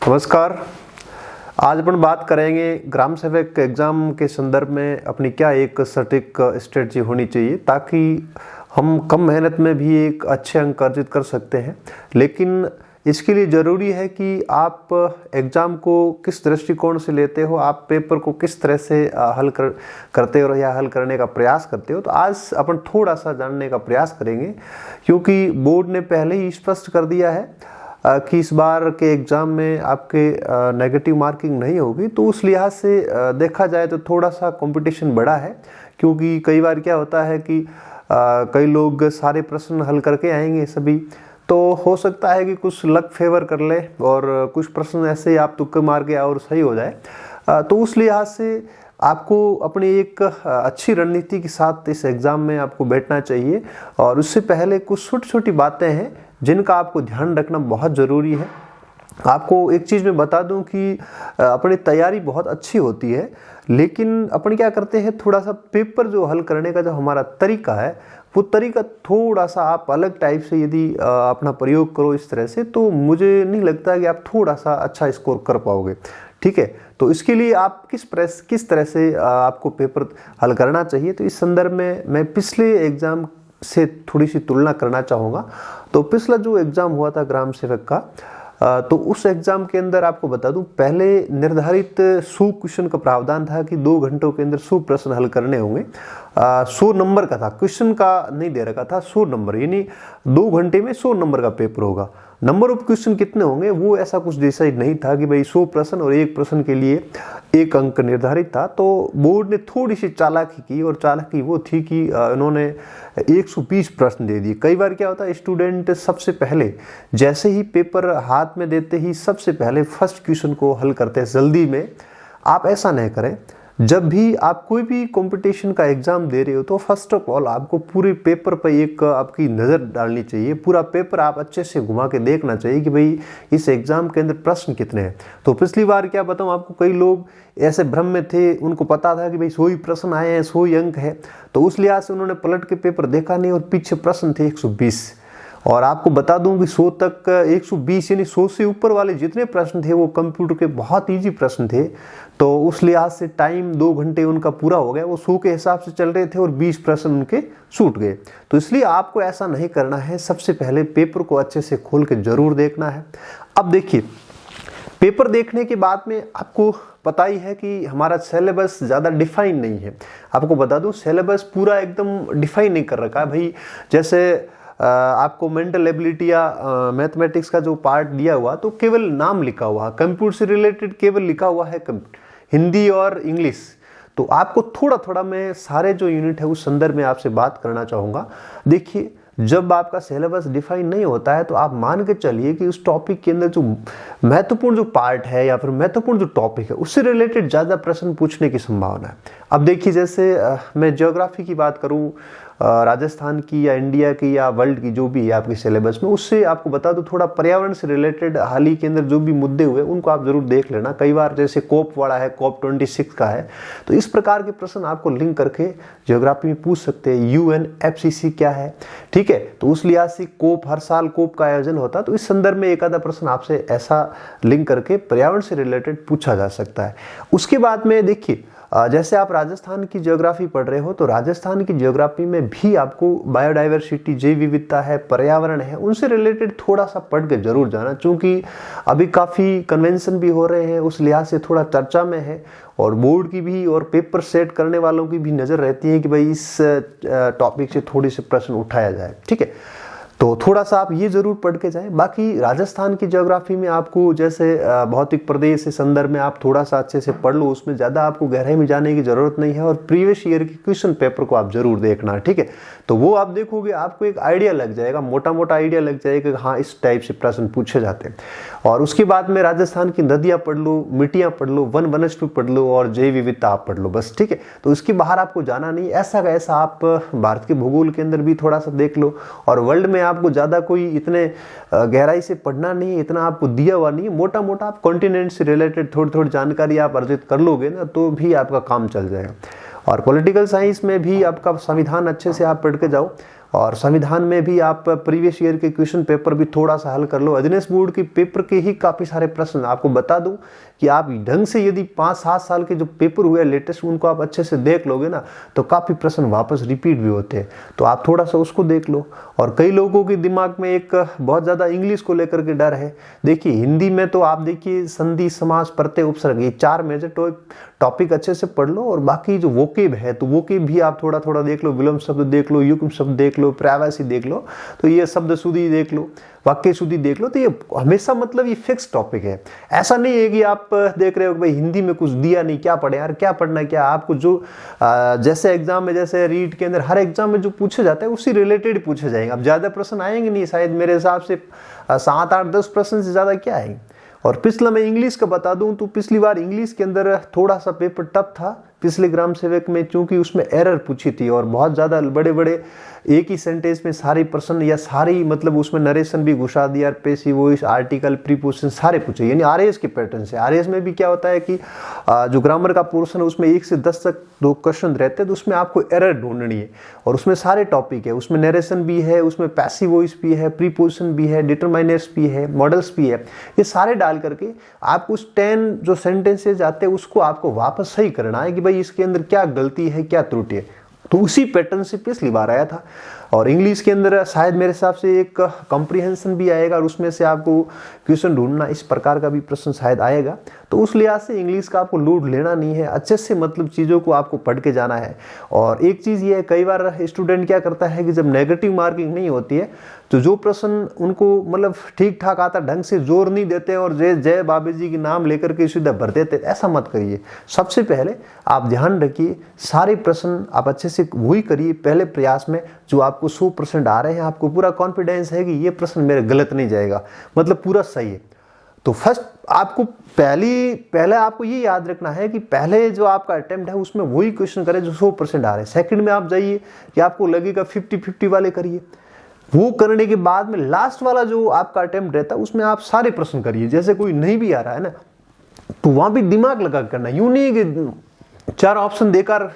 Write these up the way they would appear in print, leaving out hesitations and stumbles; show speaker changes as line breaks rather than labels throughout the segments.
नमस्कार। आज अपन बात करेंगे ग्राम सेवक एग्ज़ाम के संदर्भ में अपनी क्या एक सटीक स्ट्रेटजी होनी चाहिए ताकि हम कम मेहनत में भी एक अच्छे अंक अर्जित कर सकते हैं। लेकिन इसके लिए ज़रूरी है कि आप एग्ज़ाम को किस दृष्टिकोण से लेते हो, आप पेपर को किस तरह से हल करते हो या हल करने का प्रयास करते हो। तो आज अपन थोड़ा सा जानने का प्रयास करेंगे, क्योंकि बोर्ड ने पहले ही स्पष्ट कर दिया है कि इस बार के एग्ज़ाम में आपके नेगेटिव मार्किंग नहीं होगी। तो उस लिहाज से देखा जाए तो थोड़ा सा कंपटीशन बढ़ा है, क्योंकि कई बार क्या होता है कि कई लोग सारे प्रश्न हल करके आएंगे सभी, तो हो सकता है कि कुछ लक फेवर कर ले और कुछ प्रश्न ऐसे आप तुक्के मार के और सही हो जाए। तो उस लिहाज से आपको अपनी एक अच्छी रणनीति के साथ इस एग्ज़ाम में आपको बैठना चाहिए। और उससे पहले कुछ छोटी छोटी बातें हैं जिनका आपको ध्यान रखना बहुत ज़रूरी है। आपको एक चीज़ मैं बता दूं कि अपनी तैयारी बहुत अच्छी होती है, लेकिन अपन क्या करते हैं, थोड़ा सा पेपर जो हल करने का जो हमारा तरीका है वो तरीका थोड़ा सा आप अलग टाइप से यदि अपना प्रयोग करो इस तरह से, तो मुझे नहीं लगता कि आप थोड़ा सा अच्छा स्कोर कर पाओगे। ठीक है, तो इसके लिए आप किस तरह से आपको पेपर हल करना चाहिए, तो इस संदर्भ में मैं पिछले एग्ज़ाम से थोड़ी सी तुलना करना चाहूँगा। तो पिछला जो एग्ज़ाम हुआ था ग्राम सेवक का, तो उस एग्ज़ाम के अंदर आपको बता दूं, पहले निर्धारित 100 क्वेश्चन का प्रावधान था कि 2 घंटों के अंदर 100 प्रश्न हल करने होंगे। 100 नंबर का था, क्वेश्चन का नहीं दे रखा था, 100 नंबर, यानी 2 घंटे में 100 नंबर का पेपर होगा। नंबर ऑफ क्वेश्चन कितने होंगे वो ऐसा कुछ डिसाइड नहीं था कि भाई 100 प्रश्न और एक प्रश्न के लिए 1 अंक निर्धारित था। तो बोर्ड ने थोड़ी सी चालाकी की, और चालाकी वो थी कि इन्होंने 120 प्रश्न दे दिए। कई बार क्या होता है, स्टूडेंट सबसे पहले जैसे ही पेपर हाथ में देते ही सबसे पहले फर्स्ट क्वेश्चन को हल करते हैं जल्दी में। आप ऐसा नहीं करें। जब भी आप कोई भी कंपटीशन का एग्ज़ाम दे रहे हो तो फर्स्ट ऑफ ऑल आपको पूरे पेपर पर एक आपकी नज़र डालनी चाहिए। पूरा पेपर आप अच्छे से घुमा के देखना चाहिए कि भाई इस एग्ज़ाम के अंदर प्रश्न कितने हैं। तो पिछली बार क्या बताऊं आपको, कई लोग ऐसे भ्रम में थे, उनको पता था कि भाई 100 ही प्रश्न आए हैं, 100 ही अंक है। तो उस लिहाज से उन्होंने पलट के पेपर देखा नहीं, और पीछे प्रश्न थे 120। और आपको बता दूं कि 100 तक 120 यानी 100 से ऊपर वाले जितने प्रश्न थे वो कंप्यूटर के बहुत इजी प्रश्न थे। तो उस लिहाज से टाइम 2 घंटे उनका पूरा हो गया। वो 100 के हिसाब से चल रहे थे और 20 प्रश्न उनके छूट गए। तो इसलिए आपको ऐसा नहीं करना है। सबसे पहले पेपर को अच्छे से खोल के जरूर देखना है। अब देखिए, पेपर देखने के बाद में आपको पता ही है कि हमारा सिलेबस ज़्यादा डिफाइन नहीं है। आपको बता दूं, सिलेबस पूरा एकदम डिफाइन नहीं कर रखा है भाई। जैसे आपको मेंटल एबिलिटी या मैथमेटिक्स का जो पार्ट दिया हुआ, तो केवल नाम लिखा हुआ, कंप्यूटर से रिलेटेड केवल लिखा हुआ है हिंदी और इंग्लिश। तो आपको थोड़ा थोड़ा मैं सारे जो यूनिट है उस संदर्भ में आपसे बात करना चाहूँगा। देखिए, जब आपका सिलेबस डिफाइन नहीं होता है तो आप मान के चलिए कि उस टॉपिक के अंदर जो महत्वपूर्ण जो पार्ट है या फिर महत्वपूर्ण जो टॉपिक है उससे रिलेटेड ज़्यादा प्रश्न पूछने की संभावना है। अब देखिए, जैसे मैं ज्योग्राफी की बात करूं, राजस्थान की या इंडिया की या वर्ल्ड की जो भी है आपके सिलेबस में, उससे आपको बता दूं थोड़ा पर्यावरण से रिलेटेड हाल ही के अंदर जो भी मुद्दे हुए उनको आप जरूर देख लेना। कई बार जैसे कोप वाला है, COP 26 का है, तो इस प्रकार के प्रश्न आपको लिंक करके ज्योग्राफी में पूछ सकते हैं। UNFCCC क्या है, ठीक है। तो उस लिहाज से कोप, हर साल कोप का आयोजन होता है, तो इस संदर्भ में एक आधा प्रश्न आपसे ऐसा लिंक करके पर्यावरण से रिलेटेड पूछा जा सकता है। उसके बाद में देखिए, जैसे आप राजस्थान की ज्योग्राफी पढ़ रहे हो, तो राजस्थान की ज्योग्राफी में भी आपको बायोडाइवर्सिटी, जैव विविधता है, पर्यावरण है, उनसे रिलेटेड थोड़ा सा पढ़ के जरूर जाना, क्योंकि अभी काफ़ी कन्वेंशन भी हो रहे हैं, उस लिहाज से थोड़ा चर्चा में है। और बोर्ड की भी और पेपर सेट करने वालों की भी नज़र रहती है कि भाई इस टॉपिक से थोड़े से प्रश्न उठाया जाए, ठीक है। तो थोड़ा सा आप ये जरूर पढ़ के जाएं। बाकी राजस्थान की ज्योग्राफी में आपको जैसे भौतिक प्रदेश के संदर्भ में आप थोड़ा सा अच्छे से पढ़ लो, उसमें ज़्यादा आपको गहराई में जाने की ज़रूरत नहीं है। और प्रीवियस ईयर के क्वेश्चन पेपर को आप जरूर देखना, ठीक है। तो वो आप देखोगे, आपको एक आइडिया लग जाएगा, मोटा मोटा आइडिया लग जाएगा कि हाँ इस टाइप से प्रश्न पूछे जाते हैं। और उसके बाद में राजस्थान की नदियाँ पढ़ लो, मिट्टियाँ पढ़ लो, वन वनस्पति पढ़ लो और जैव विविधता आप पढ़ लो, बस, ठीक है। तो इसके बाहर आपको जाना नहीं। ऐसा का ऐसा आप भारत के भूगोल के अंदर भी थोड़ा सा देख लो। और वर्ल्ड में आपको ज़्यादा कोई इतने गहराई से पढ़ना नहीं, इतना आपको दिया हुआ नहीं। मोटा मोटा आप कॉन्टिनेंट से रिलेटेड थोड़ी थोड़ी जानकारी आप अर्जित कर लोगे ना, तो भी आपका काम चल जाएगा। और पॉलिटिकल साइंस में भी आपका संविधान अच्छे से आप पढ़ के जाओ। और संविधान में भी आप प्रीवियस ईयर के क्वेश्चन पेपर भी थोड़ा सा हल कर लो। अजनेस बोर्ड के पेपर के ही काफ़ी सारे प्रश्न आपको बता दूं कि आप ढंग से यदि 5-7 साल के जो पेपर हुए लेटेस्ट उनको आप अच्छे से देख लोगे ना तो काफ़ी प्रश्न वापस रिपीट भी होते हैं, तो आप थोड़ा सा उसको देख लो। और कई लोगों के दिमाग में एक बहुत ज़्यादा इंग्लिश को लेकर के डर है। देखिए हिंदी में तो आप देखिए संधि, समास, प्रत्यय, उपसर्ग, ये 4 मेजर टॉपिक अच्छे से पढ़ लो, और बाकी जो वोकेब है तो वोकेब भी आप थोड़ा थोड़ा देख लो, विलोम शब्द देख लो, युग्म शब्द देख लो, पर्यायवाची देख लो, तो ये शब्द शुद्धि देख लो, वाक्य शुद्धि देख लो। तो ये हमेशा मतलब ये फिक्स टॉपिक है। ऐसा नहीं है कि आप देख रहे हो कि भाई हिंदी में कुछ दिया नहीं, क्या पढ़े यार, क्या पढ़ना है, क्या आपको जो जैसे एग्जाम में, जैसे रीट के अंदर हर एग्जाम में जो पूछे जाता है उसी रिलेटेड पूछे जाएंगे। अब ज़्यादा प्रश्न आएंगे नहीं शायद, मेरे हिसाब से 7, 8, 10 प्रश्न से ज़्यादा क्या आएंगे। और पिछला मैं इंग्लिश का बता दूं तो पिछली बार इंग्लिश के अंदर थोड़ा सा पेपर टफ था पिछले ग्राम सेवक में, क्योंकि उसमें एरर पूछी थी और बहुत ज़्यादा बड़े बड़े एक ही सेंटेंस में सारे प्रश्न या सारी मतलब उसमें नरेशन भी घुसा दिया, पैसिव वॉइस, आर्टिकल, प्रीपोजिशन सारे पूछे, यानी आरएएस के पैटर्न से। आरएएस में भी क्या होता है कि जो ग्रामर का पोर्शन है उसमें 1 से 10 तक 2 क्वेश्चन रहते हैं, तो उसमें आपको एरर ढूंढनी है और उसमें सारे टॉपिक है, उसमें नरेशन भी है, उसमें पैसिव वॉइस भी है, प्रीपोजिशन भी है, डिटरमाइनर्स भी है, मॉडल्स भी है, ये सारे डाल करके आप उस 10 जो सेंटेंसेज आते हैं उसको आपको वापस सही करना है कि भाई इसके अंदर क्या गलती है, क्या त्रुटि है। तो उसी पैटर्न से पिछली बार आया था। और इंग्लिश के अंदर शायद मेरे हिसाब से एक कॉम्प्रिहेंशन भी आएगा और उसमें से आपको क्वेश्चन ढूंढना, इस प्रकार का भी प्रश्न शायद आएगा। तो उस लिहाज से इंग्लिश का आपको लोड लेना नहीं है, अच्छे से मतलब चीज़ों को आपको पढ़ के जाना है। और एक चीज़ ये है, कई बार स्टूडेंट क्या करता है कि जब नेगेटिव मार्किंग नहीं होती है तो जो प्रश्न उनको मतलब ठीक ठाक आता, ढंग से जोर नहीं देते और जय जय बाबे जी के नाम लेकर के सीधा भर देते, ऐसा मत करिए। सबसे पहले आप ध्यान रखिए सारे प्रश्न आप अच्छे से वही करिए पहले प्रयास में जो आपको 100% आ रहे हैं, आपको पूरा कॉन्फिडेंस है कि ये प्रश्न मेरे गलत नहीं जाएगा, मतलब पूरा सही है। तो फर्स्ट आपको पहले आपको ये याद रखना है कि पहले जो आपका अटेम्प्ट है उसमें वही क्वेश्चन करें जो 100% आ रहे हैं। सेकंड में आप जाइए कि आपको लगेगा 50-50 वाले करिए, वो करने के बाद में लास्ट वाला जो आपका अटेम्प्ट रहता है उसमें आप सारे प्रश्न करिए। जैसे कोई नहीं भी आ रहा है ना तो वहां भी दिमाग लगा करना, यूं नहीं कि 4 ऑप्शन देकर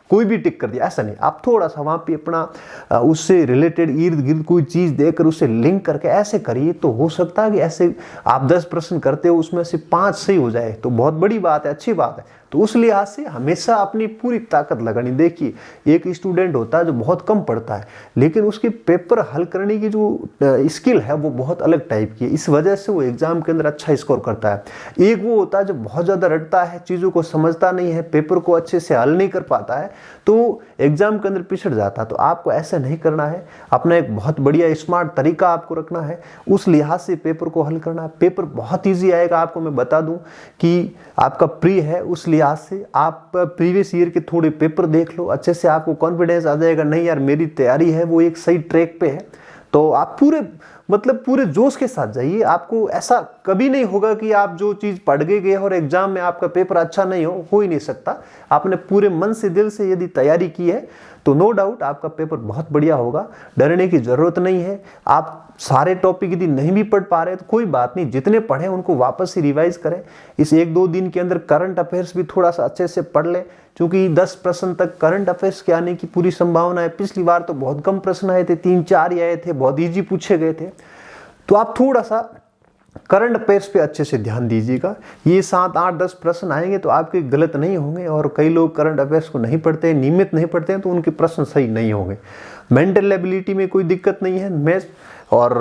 कोई भी टिक कर दिया, ऐसा नहीं। आप थोड़ा सा वहां पे अपना उससे रिलेटेड इर्द गिर्द कोई चीज देकर उससे लिंक करके ऐसे करिए, तो हो सकता है कि ऐसे आप 10 प्रश्न करते हो उसमें से 5 सही हो जाए, तो बहुत बड़ी बात है, अच्छी बात है। तो उस लिहाज से हमेशा अपनी पूरी ताकत लगानी। देखिए एक स्टूडेंट होता है जो बहुत कम पढ़ता है लेकिन उसके पेपर हल करने की जो स्किल है वो बहुत अलग टाइप की है, इस वजह से वो एग्जाम के अंदर अच्छा स्कोर करता है। एक वो होता है जो बहुत ज़्यादा रटता है, चीज़ों को समझता नहीं है, पेपर को अच्छे से हल नहीं कर पाता है, तो एग्जाम के अंदर पिछड़ जाता है। तो आपको ऐसा नहीं करना है, अपना एक बहुत बढ़िया स्मार्ट तरीका आपको रखना है, उस लिहाज से पेपर को हल करना है। पेपर बहुत ईजी आएगा, आपको मैं बता दूं कि आपका प्री है, उस लिहाज से आप प्रीवियस ईयर के थोड़े पेपर देख लो, अच्छे से आपको कॉन्फिडेंस आ जाएगा, नहीं यार मेरी तैयारी है वो एक सही ट्रैक पे है। तो आप पूरे जोश के साथ जाइए। आपको ऐसा कभी नहीं होगा कि आप जो चीज़ पढ़ के गए और एग्जाम में आपका पेपर अच्छा नहीं हो ही नहीं सकता। आपने पूरे मन से दिल से यदि तैयारी की है तो नो डाउट आपका पेपर बहुत बढ़िया होगा, डरने की जरूरत नहीं है। आप सारे टॉपिक यदि नहीं भी पढ़ पा रहे तो कोई बात नहीं, जितने पढ़े उनको वापस से रिवाइज करें। इस 1-2 दिन के अंदर करंट अफेयर्स भी थोड़ा सा अच्छे से पढ़ लें, क्योंकि 10 प्रश्न तक करंट अफेयर्स के आने की पूरी संभावना है। पिछली बार तो बहुत कम प्रश्न आए थे, 3-4 ही आए थे, बहुत ईजी पूछे गए थे। तो आप थोड़ा सा करंट अफेयर्स पे अच्छे से ध्यान दीजिएगा। ये 7, 8, 10 प्रश्न आएंगे तो आपके गलत नहीं होंगे, और कई लोग करंट अफेयर्स को नहीं पढ़ते हैं, नियमित नहीं पढ़ते हैं, तो उनके प्रश्न सही नहीं होंगे। मेंटल एबिलिटी में कोई दिक्कत नहीं है,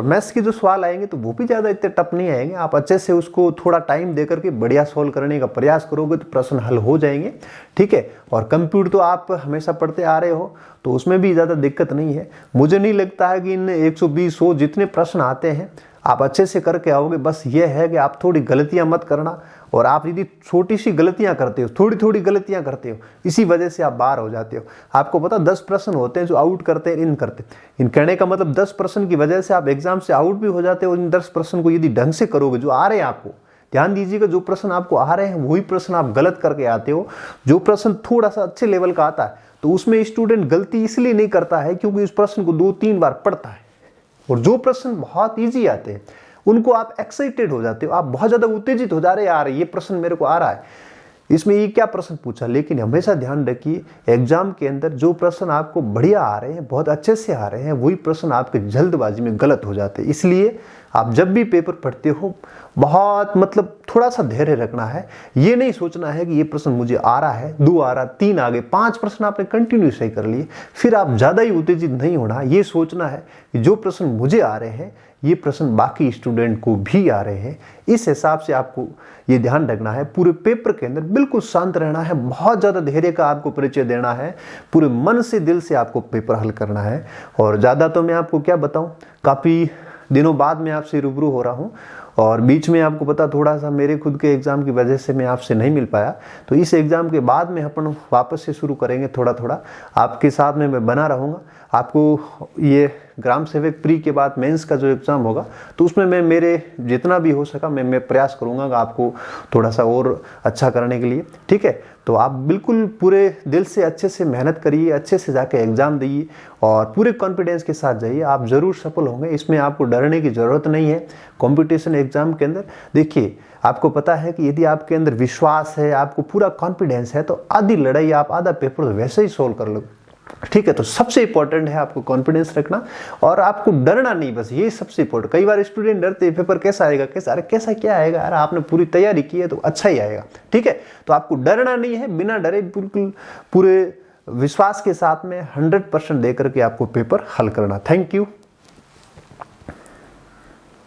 मैथ्स के जो सवाल आएंगे तो वो भी ज़्यादा इतने टफ नहीं आएंगे। आप अच्छे से उसको थोड़ा टाइम दे करके बढ़िया सॉल्व करने का प्रयास करोगे तो प्रश्न हल हो जाएंगे, ठीक है। और कंप्यूटर तो आप हमेशा पढ़ते आ रहे हो तो उसमें भी ज़्यादा दिक्कत नहीं है। मुझे नहीं लगता है कि इन 120-100 जितने प्रश्न आते हैं आप अच्छे से करके आओगे। बस ये है कि आप थोड़ी गलतियां मत करना, और आप यदि छोटी सी गलतियां करते हो, थोड़ी गलतियां करते हो, इसी वजह से आप बाहर हो जाते हो। आपको पता 10 प्रश्न होते हैं जो आउट करते हैं, इन करते। इन कहने का मतलब 10 प्रश्न की वजह से आप एग्जाम से आउट भी हो जाते हो। इन 10 प्रश्न को यदि ढंग से करोगे, जो आ रहे हैं आपको, ध्यान दीजिएगा, जो प्रश्न आपको आ रहे हैं वही प्रश्न आप गलत करके आते हो। जो प्रश्न थोड़ा सा अच्छे लेवल का आता है तो उसमें स्टूडेंट गलती इसलिए नहीं करता है क्योंकि उस प्रश्न को 2-3 बार पढ़ता है। और जो प्रश्न बहुत ईजी आते हैं उनको आप एक्साइटेड हो जाते हो, आप बहुत ज़्यादा उत्तेजित हो जा रहे हैं, यार ये प्रश्न मेरे को आ रहा है, इसमें ये क्या प्रश्न पूछा। लेकिन हमेशा ध्यान रखिए, एग्जाम के अंदर जो प्रश्न आपको बढ़िया आ रहे हैं, बहुत अच्छे से आ रहे हैं, वही प्रश्न आपके जल्दबाजी में गलत हो जाते हैं। इसलिए आप जब भी पेपर पढ़ते हो बहुत थोड़ा सा धैर्य रखना है। ये नहीं सोचना है कि ये प्रश्न मुझे आ रहा है, 2 आ रहा, 3 आ गए, 5 प्रश्न आपने कंटिन्यू सही कर लिए, फिर आप ज़्यादा ही उत्तेजित नहीं होना। ये सोचना है कि जो प्रश्न मुझे आ रहे हैं ये प्रश्न बाकी स्टूडेंट को भी आ रहे हैं। इस हिसाब से आपको ये ध्यान रखना है। पूरे पेपर के अंदर बिल्कुल शांत रहना है, बहुत ज़्यादा धैर्य का आपको परिचय देना है, पूरे मन से दिल से आपको पेपर हल करना है। और ज़्यादा तो मैं आपको क्या बताऊँ, काफ़ी दिनों बाद मैं आपसे रूबरू हो रहा हूँ और बीच में आपको पता थोड़ा सा मेरे खुद के एग्ज़ाम की वजह से मैं आपसे नहीं मिल पाया। तो इस एग्ज़ाम के बाद में अपन वापस से शुरू करेंगे, थोड़ा थोड़ा आपके साथ में मैं बना रहूँगा। आपको ये ग्राम सेवक प्री के बाद मेंस का जो एग्ज़ाम होगा तो उसमें मैं मेरे जितना भी हो सका मैं प्रयास करूँगा कि आपको थोड़ा सा और अच्छा करने के लिए, ठीक है। तो आप बिल्कुल पूरे दिल से अच्छे से मेहनत करिए, अच्छे से जाके एग्ज़ाम दिए और पूरे कॉन्फिडेंस के साथ जाइए, आप ज़रूर सफल होंगे। इसमें आपको डरने की ज़रूरत नहीं है। कंपटीशन एग्ज़ाम के अंदर देखिए, आपको पता है कि यदि आपके अंदर विश्वास है, आपको पूरा कॉन्फिडेंस है, तो आधी लड़ाई आप आधा पेपर तो वैसे ही सोल्व कर लो, ठीक है। तो सबसे इंपॉर्टेंट है आपको कॉन्फिडेंस रखना और आपको डरना नहीं, बस ये सबसे इंपॉर्टेंट। कई बार स्टूडेंट डरते हैं पेपर कैसा आएगा, कैसा, अरे कैसा क्या आएगा, अरे आपने पूरी तैयारी की है तो अच्छा ही आएगा, ठीक है। तो आपको डरना नहीं है, बिना डरे बिल्कुल पूरे विश्वास के साथ में 100% देकर के आपको पेपर हल करना। Thank you.